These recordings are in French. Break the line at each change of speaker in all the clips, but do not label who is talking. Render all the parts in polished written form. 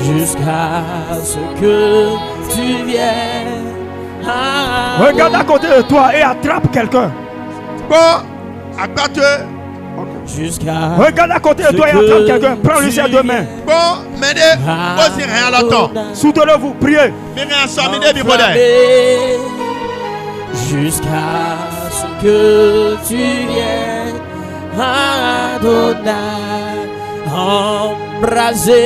jusqu'à ce que tu viennes.
Regarde à côté de toi et attrape quelqu'un.
Bon, abattue.
Jusqu'à
regarde à côté de toi et attrape quelqu'un. Prends-lui ses deux mains.
Bon, menez, posez rien à l'autre.
Soutenez-vous, priez.
Mais rien sans mener du bonheur.
Jusqu'à ce que tu viennes, Adonai, embraser.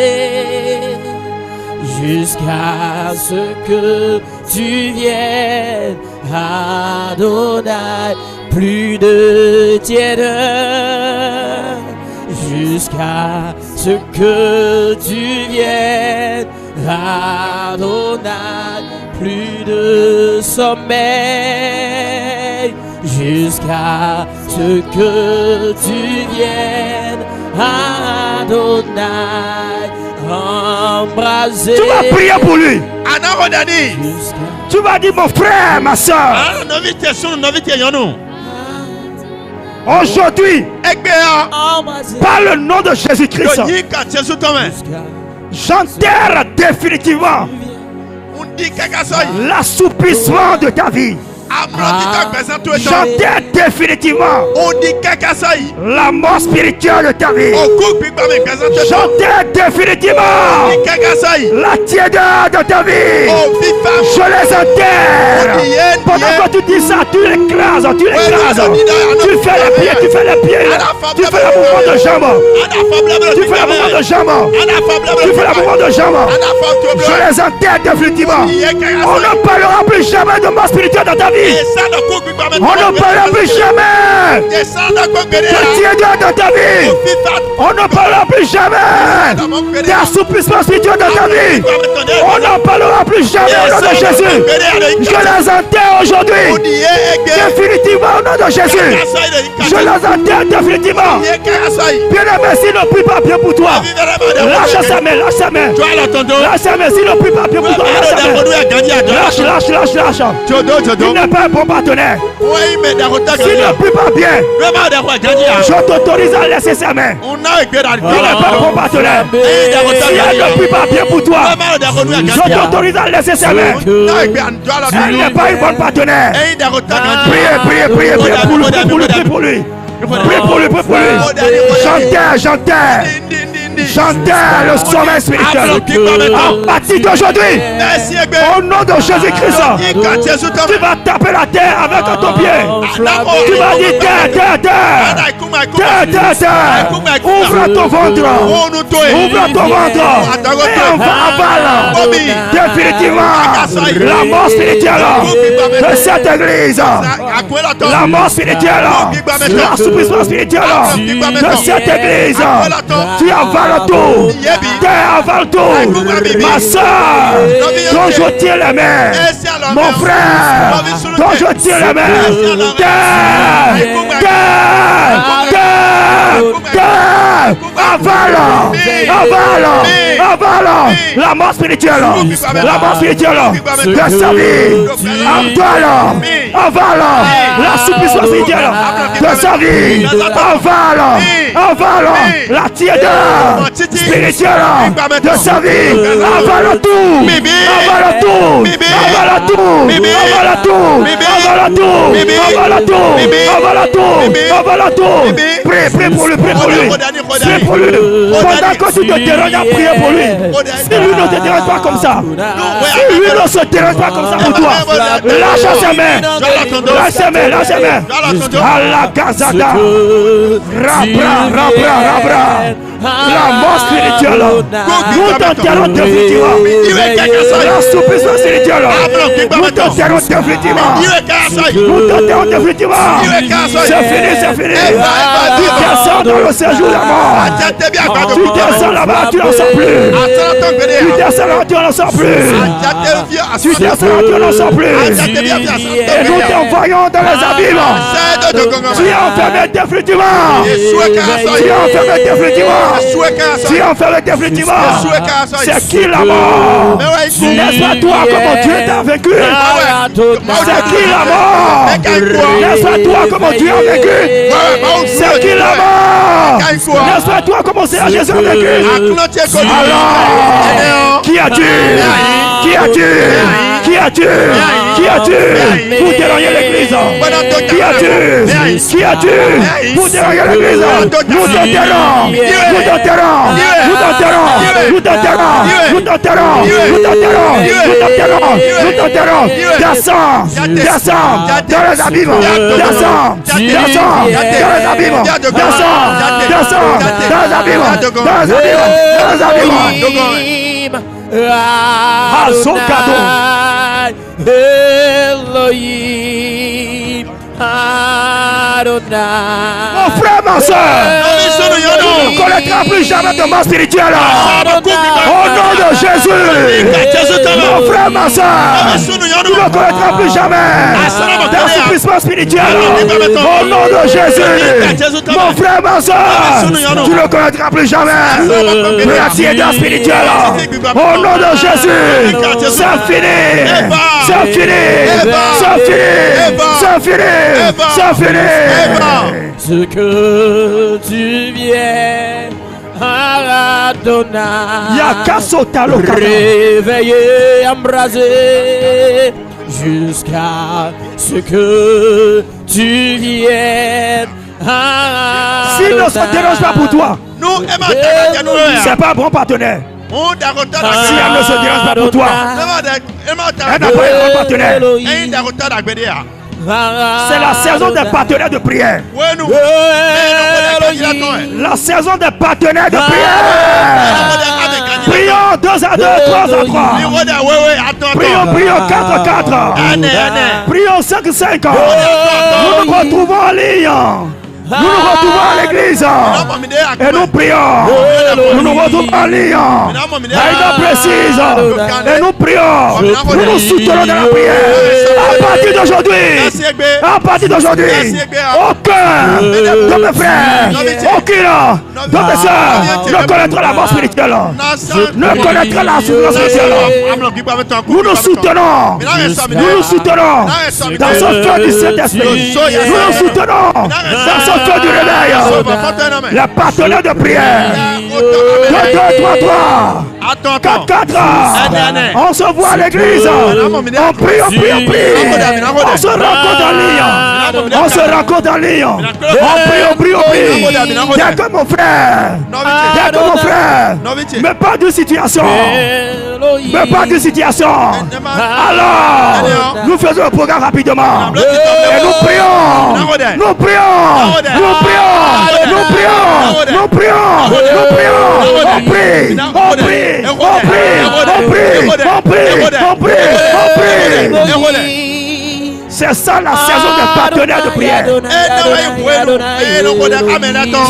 Jusqu'à ce que tu viennes, Adonai, plus de tièdeur. Jusqu'à ce que tu viennes, Adonai, plus de sommeil. Jusqu'à ce que tu viennes, Adonai, embraser.
Tu vas prier pour lui.
Anarodani.
Tu vas dire mon frère, ma soeur. Aujourd'hui, par le nom de Jésus-Christ, j'enterre définitivement l'assouplissement de ta vie. J'enterre définitivement la mort spirituelle de ta vie. J'enterre définitivement la tiédeur de ta vie. Je les enterre. Pendant que tu dis ça, tu l'écrases, tu l'écrases. Tu fais les pieds, tu fais les pieds. Tu fais le mouvement de jambes. Tu fais le mouvement de jambes. Tu fais le mouvement de jambes. Je les enterre définitivement. On ne parlera plus jamais de mort spirituelle dans ta vie. On ne parlera plus jamais de tiédeur dans ta vie. On ne parlera plus jamais d'assouplissement spirituel dans ta vie. On n'en parlera plus jamais au nom de Jésus. Je les enterre aujourd'hui définitivement au nom de Jésus. Je les enterre définitivement. Bien-aimé, s'il ne prie pas bien pour toi, lâche sa main, lâche sa main. Lâche sa main, s'il ne prie pas bien pour toi, lâche sa main. Lâche. Il n'est pas un bon partenaire. S'il ne prie pas bien, je t'autorise à laisser sa main. Il n'est pas un bon partenaire. Si elle ne prie pas bien pour toi, je t'autorise à laisser sa main. Elle n'est pas une bonne partenaire. Priez pour lui. Prie pour lui. J'enterre le sommeil spirituel. À partir d'aujourd'hui, au nom de Jésus-Christ, tu vas taper la terre avec ton pied. Tu vas dire terre. Ouvre ton ventre. Et on va avaler définitivement la mort spirituelle de cette église. La mort spirituelle, l'assouplissement spirituel de cette église. Tu avales tout. Avale tout. Ma soeur, dont je tiens les mains. Mon frère, dont je tiens les mains. Avale la mort spirituelle de sa vie. Avale l'assouplissement spirituel de sa vie. Avale la tiédeur spirituelle de sa vie. Avale tout. Prie pour lui. Pendant que tu te déranges à prier pour lui. Si lui ne te dérange pas comme ça, si lui ne se dérange pas comme ça pour toi, lâche sa main. À la gazada. Rabra. La mort spirituelle. Nous t'enterrons définitivement. L'assouplissement spirituel. Nous t'enterrons définitivement. C'est fini. Tu descends dans le séjour de la mort. Tu descends là-bas, tu n'en sors plus. Et nous t'envoyons dans les abîmes. Tu es enfermé définitivement. C'est qui la mort? N'est-ce pas toi comment Dieu t'a vaincu? C'est qui la mort? N'est-ce pas toi comment Dieu a vaincu? C'est qui la mort? N'est-ce pas toi comment c'est Jésus a vaincu? Alors as-tu? Qui as-tu? Qui as-tu? Qui as-tu? Pour déranger l'église. Qui as-tu? Qui as-tu? Pour déranger l'église. Nous t'enterrons. Nous t'enterrons. Nous t'enterrons. Nous t'enterrons. Nous t'enterrons. Nous t'enterrons. Nous t'enterrons. Nous t'enterrons. Descends. Descends. Dans les abîmes. Descends. Descends. Dans les abîmes. Descends. Descends. Dans les abîmes. Dans les abîmes. Dans les abîmes.
Elohim Adonai.
Mon frère, ma soeur, tu ne connaîtras plus jamais de mort spirituelle. Au nom de Jésus. Mon frère, ma soeur, tu ne connaîtras plus jamais d'assouplissement spirituel. Au nom de Jésus. Mon frère, ma soeur, tu ne connaîtras plus jamais la tiédeur spirituelle. Au nom de Jésus. C'est fini. C'est fini. C'est fini. C'est fini. C'est fini.
Ce que tu viens Adonai, réveiller, embraser, jusqu'à ce que tu viennes.
S'il ne se dérange pas pour toi, c'est pas un bon partenaire. Si elle ne se dérange pas pour toi, elle n'a pas un bon partenaire. C'est la saison des partenaires de prière. La saison des partenaires de prière. Prions 2 à 2, 3 à 3. Prions 4 à 4. Prions 5 à 5. Nous nous retrouvons en ligne. Nous nous retrouvons à l'église et nous prions. Nous nous retrouvons en ligne. Elle précise et nous prions. Nous nous soutenons dans la prière. À partir d'aujourd'hui, aucun de mes frères, aucun de mes soeurs ne connaîtra la mort spirituelle, ne connaîtra la souffrance spirituelle. Nous nous soutenons. Nous nous soutenons dans ce feu du Saint-Esprit. Nous nous soutenons dans ce feu du réveil. Les partenaires de prière. 2, 2, 3, 3. 4, 4. On se voit à l'église. On prie, on prie, on prie. On se rencontre en ligne. On se rencontre en ligne. On prie, on prie, on prie. Dès que mon frère, me parle de situation. Me parle de situation. Alors, nous faisons le programme rapidement. Et nous prions. Nous prions. Nous prions. Nous prions. Nous prions. Nous prions. On prie. On prie. On prie. On prie. On prie. On prie. On prie. C'est ça la saison des partenaires de prière.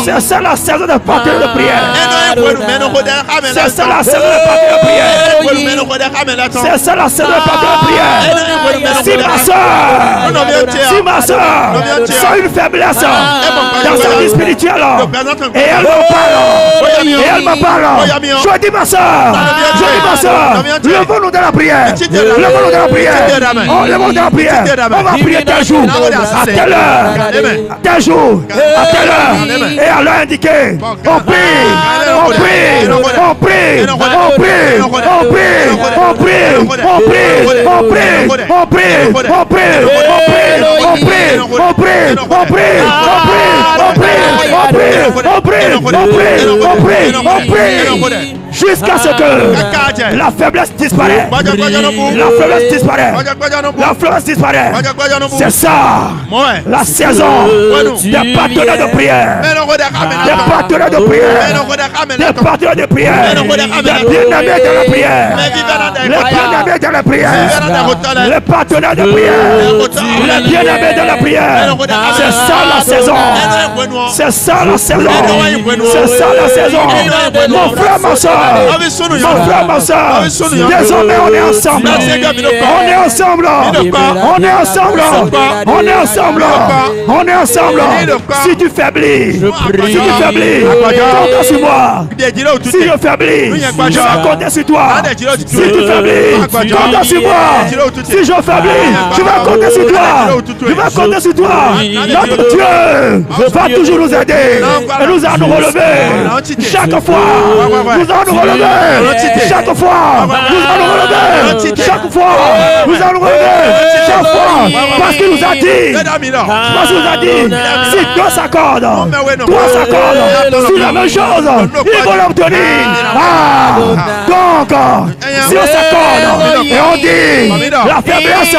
C'est ça la saison des partenaires de prière. C'est ça la saison des partenaires de prière. C'est ça la saison des partenaires de prière. Si ma soeur sent une faiblesse dans sa vie spirituelle et elle me parle, je dis ma soeur, levons-nous dans la prière. Levons-nous dans la prière. Levons-nous dans la prière. On va prier tel jour, à telle heure, tel jour, à telle heure, et à l'heure indiquée. On prie, on prie, on prie, on prie, on prie, on prie, on prie, on prie, on prie, on prie, on prie, on prie, on prie, on prie, on prie, jusqu'à ce que la faiblesse disparaisse. La faiblesse disparaît. La faiblesse disparaît. C'est ça la saison des partenaires de prière. Des partenaires de prière. Des partenaires de prière. Des bien-aimés dans la prière. Les bien-aimés dans la prière. Les partenaires de prière. Les bien-aimés dans la prière. C'est ça la saison. C'est ça la saison. C'est ça la saison. Mon frère, ma soeur. Mon frère, ma soeur. Désormais, on est ensemble. On est ensemble. On est ensemble. On est ensemble. On est ensemble. Si tu faiblis, compte sur moi. Si je faiblis, je vais compter sur toi. Si tu faiblis, compte sur moi. Si je faiblis, je vais compter sur toi. Je vais compter sur toi. Notre Dieu va toujours nous aider et nous allons nous relever. Chaque fois, nous allons allons relever. Chaque fois, nous allons relever. Chaque fois, nous allons relever. Chaque fois, parce qu'il nous a dit. Parce qu'il nous a dit. Si deux s'accordent, trois s'accordent sur la même chose, ils vont l'obtenir. Ah, donc, si on s'accorde et on dit la faiblesse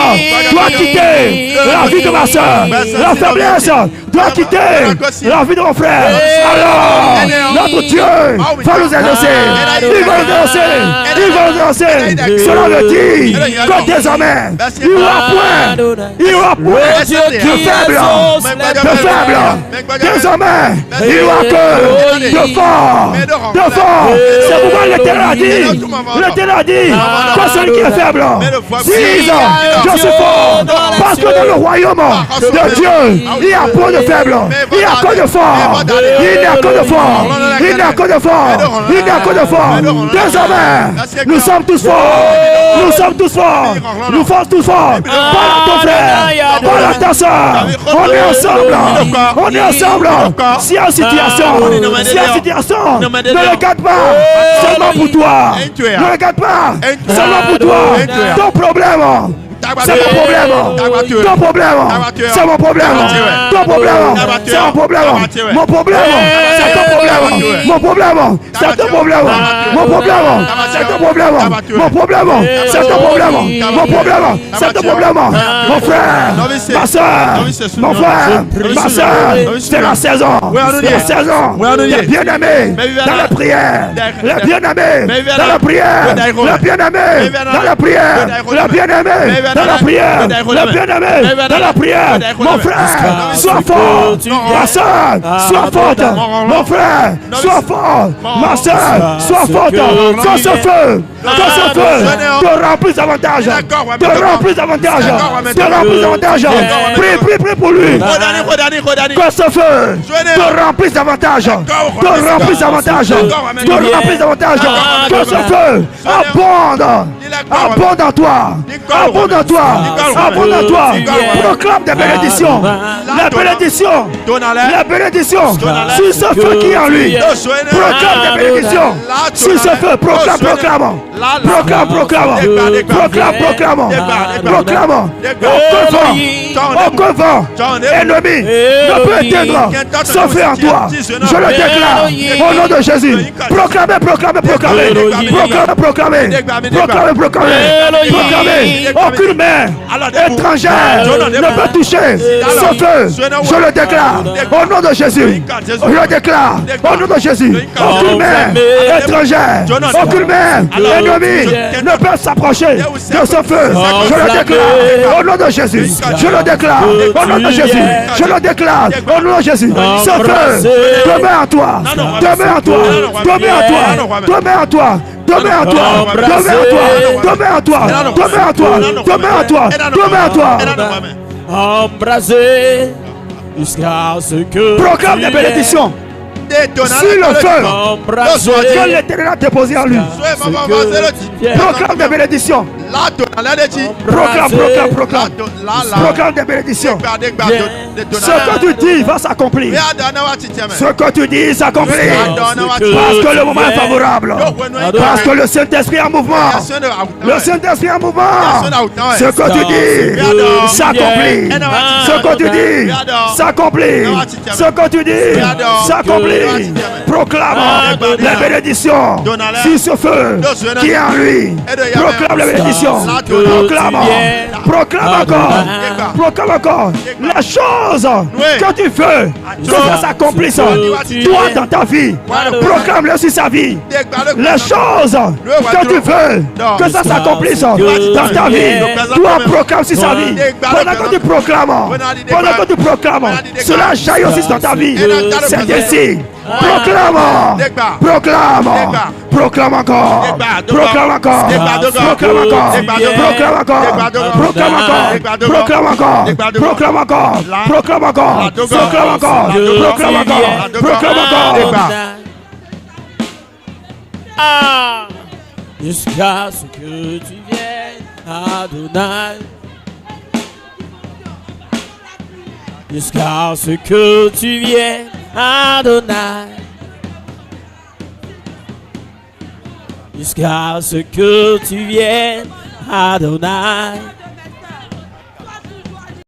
doit quitter la vie de ma soeur, la faiblesse doit quitter la vie de mon frère, alors notre Dieu va nous exaucer. Il va nous exaucer. Il va nous exaucer. Cela veut dire que désormais, il n'y aura point de faible. Désormais, il n'y aura que de fort. C'est pourquoi l'Éternel a dit que celui qui est faible dise je suis fort. Parce que dans le royaume de Dieu, il n'y a point de faible. Il n'y a que de fort. Il n'y a que de fort. Il n'y a que de fort. Il n'y a que de fort. Désormais, nous sommes tous forts. Nous sommes tous forts. Nous sommes tous forts. Pas ton frère. Pas ta soeur. On est ensemble. On est ensemble. Si en situation, ne le garde pas seulement pour toi. Ne le garde pas seulement pour toi. Ton problème, c'est mon problème. Ton problème, c'est mon problème. Ton problème, c'est mon problème. Mon problème, c'est ton problème. Mon problème, c'est ton problème. Mon problème, c'est ton problème. Mon problème, c'est ton problème. Mon problème, c'est ton problème. Mon frère, ma soeur, mon frère, ma soeur, c'est la saison. La saison des bien-aimés dans la prière. Les bien-aimés dans la prière. Les bien-aimés dans la prière. Les bien-aimés dans la prière, le bien-aimé dans la prière, mon frère, sois fort, ma soeur, sois forte, mon frère, sois fort, ma soeur, sois forte, que ce feu te remplisse davantage, te remplisse davantage, te remplisse davantage, prie pour lui, que ce feu te remplisse davantage, te remplisse davantage, te remplisse davantage, que ce feu abonde en toi, abonde en toi, abonde en toi, proclame des bénédictions, la bénédiction, sur ce feu qui est en lui, proclame des bénédictions, sur ce feu, proclame, aucun vent, ennemi ne peut éteindre ce feu en toi, je le déclare, au nom de Jésus, proclamez, aucune main étrangère ne peut toucher ce feu, je le déclare, au nom de Jésus, je le déclare, au nom de Jésus, aucune main étrangère, aucune main ennemie ne peut s'approcher de ce feu, je le déclare, au nom de Jésus, je le déclare, au nom de Jésus, je le déclare, au nom de Jésus, ce feu demeure en toi, demeure en toi, demeure en toi, demeure en toi, demeure en toi, demeure en toi, demeure en toi, demeure en toi, demeure en toi.
Embrasé jusqu'à ce que
proclame des bénédictions. Sur le feu que l'Éternel a déposé en lui. Proclame des bénédictions. Proclame des bénédictions. Ce que tu dis va s'accomplir. Ce que tu dis s'accomplit. Parce que le moment est favorable. Parce que le Saint-Esprit est en mouvement. Le Saint-Esprit est en mouvement. Ce que tu dis s'accomplit. Ce que tu dis s'accomplit. Ce que tu dis s'accomplit. Proclame la bénédiction sur ce feu qui est en lui. Proclame la bénédiction. Proclame encore la chose que tu veux, que ça s'accomplisse toi dans ta vie. Proclame-le sur sa vie. Les choses que tu veux, que ça s'accomplisse dans ta vie. Toi proclame sur sa vie. Pendant que tu proclames, cela jaillit aussi dans ta vie. C'est ainsi. Proclame encore, proclame encore, proclame encore, proclame encore, proclame encore, proclame encore, proclame encore, proclame encore, proclame encore, proclame encore, proclame encore, proclame encore.
Ah, jusqu'à ce que tu viennes, Adonai. Jusqu'à ce que tu viennes, Adonai. jusqu'à ce que tu viennes, Adonai.